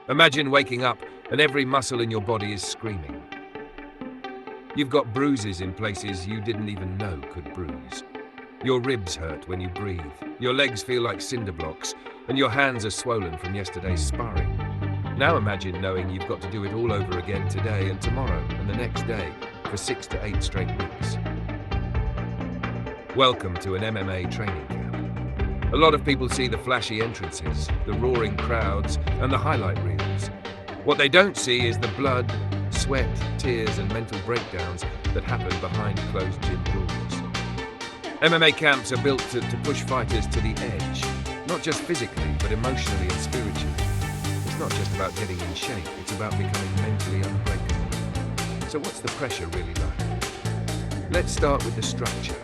Imagine waking up and every muscle in your body is screaming. You've got bruises in places you didn't even know could bruise. Your ribs hurt when you breathe, your legs feel like cinder blocks, and your hands are swollen from yesterday's sparring. Now imagine knowing you've got to do it all over again today and tomorrow and the next day for 6 to 8 straight weeks. Welcome to an MMA training camp. A lot of people see the flashy entrances, the roaring crowds, and the highlight reels. What they don't see is the blood, sweat, tears, and mental breakdowns that happen behind closed gym doors. MMA camps are built to push fighters to the edge, not just physically, but emotionally and spiritually. It's not just about getting in shape, it's about becoming mentally unbreakable. So what's the pressure really like? Let's start with the structure.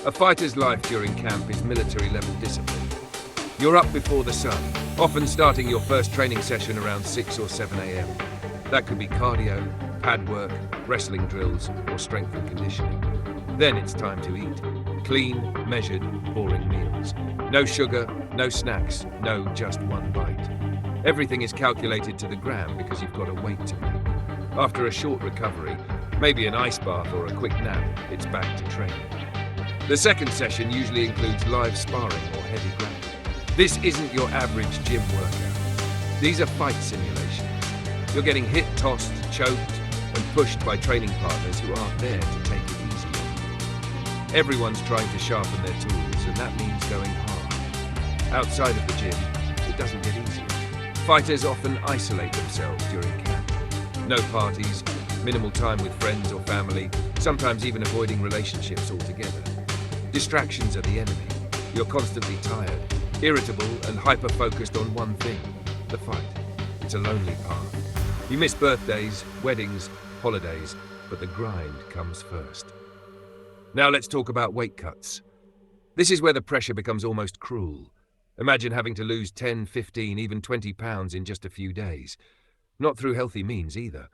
A fighter's life during camp is military-level discipline. You're up before the sun, often starting your first training session around 6 or 7 a.m. That could be cardio, pad work, wrestling drills, or strength and conditioning. Then it's time to eat. Clean, measured, boring meals. No sugar, no snacks, no just one bite. Everything is calculated to the gram because you've got a weight to make. After a short recovery, maybe an ice bath or a quick nap, it's back to training. The second session usually includes live sparring or heavy grappling. This isn't your average gym workout. These are fight simulations. You're getting hit, tossed, choked, and pushed by training partners who aren't there to take it easy. Everyone's trying to sharpen their tools, and that means going hard. Outside of the gym, it doesn't get easier. Fighters often isolate themselves during camp. No parties, minimal time with friends or family, sometimes even avoiding relationships altogether. Distractions are the enemy. You're constantly tired, irritable, and hyper-focused on one thing, the fight. It's a lonely path. You miss birthdays, weddings, holidays, but the grind comes first. Now let's talk about weight cuts. This is where the pressure becomes almost cruel. Imagine having to lose 10, 15, even 20 pounds in just a few days. Not through healthy means either.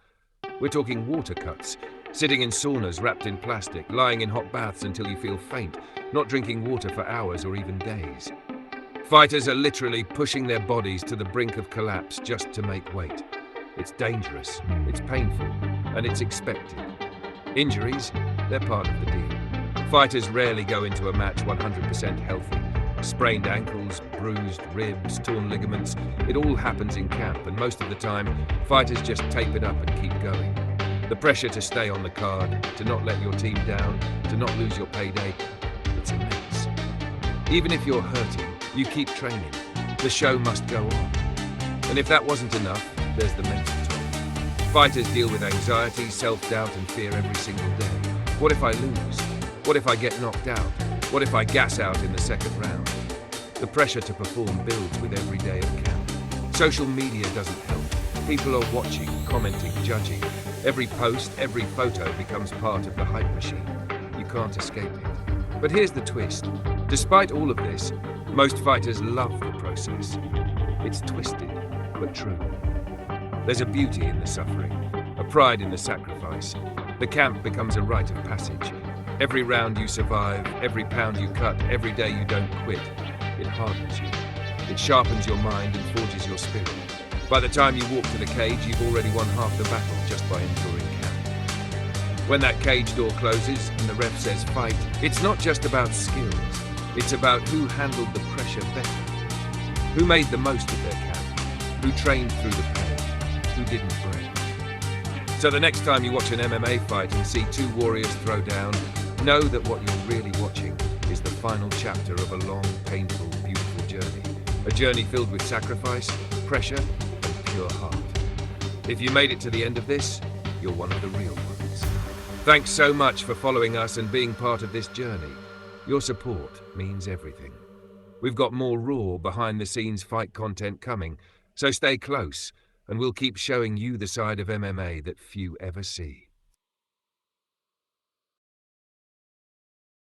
We're talking water cuts, sitting in saunas wrapped in plastic, lying in hot baths until you feel faint, not drinking water for hours or even days. Fighters are literally pushing their bodies to the brink of collapse just to make weight. It's dangerous, it's painful, and it's expected. Injuries, they're part of the deal. Fighters rarely go into a match 100% healthy. Sprained ankles, bruised ribs, torn ligaments, it all happens in camp, and most of the time, fighters just tape it up and keep going. The pressure to stay on the card, to not let your team down, to not lose your payday, it's immense. Even if you're hurting, you keep training. The show must go on. And if that wasn't enough, there's the mental toll. Fighters deal with anxiety, self-doubt, and fear every single day. What if I lose? What if I get knocked out? What if I gas out in the second round? The pressure to perform builds with every day of camp. Social media doesn't help. People are watching, commenting, judging. Every post, every photo becomes part of the hype machine. You can't escape it. But here's the twist. Despite all of this, most fighters love the process. It's twisted, but true. There's a beauty in the suffering, a pride in the sacrifice. The camp becomes a rite of passage. Every round you survive, every pound you cut, every day you don't quit, it hardens you. It sharpens your mind and forges your spirit. By the time you walk to the cage, you've already won half the battle just by enduring camp. When that cage door closes and the ref says fight, it's not just about skills. It's about who handled the pressure better, who made the most of their camp, who trained through the pain, who didn't break. So the next time you watch an MMA fight and see two warriors throw down, know that what you're really watching is the final chapter of a long, painful, beautiful journey. A journey filled with sacrifice, pressure, and pure heart. If you made it to the end of this, you're one of the real ones. Thanks so much for following us and being part of this journey. Your support means everything. We've got more raw, behind-the-scenes fight content coming, so stay close, and we'll keep showing you the side of MMA that few ever see.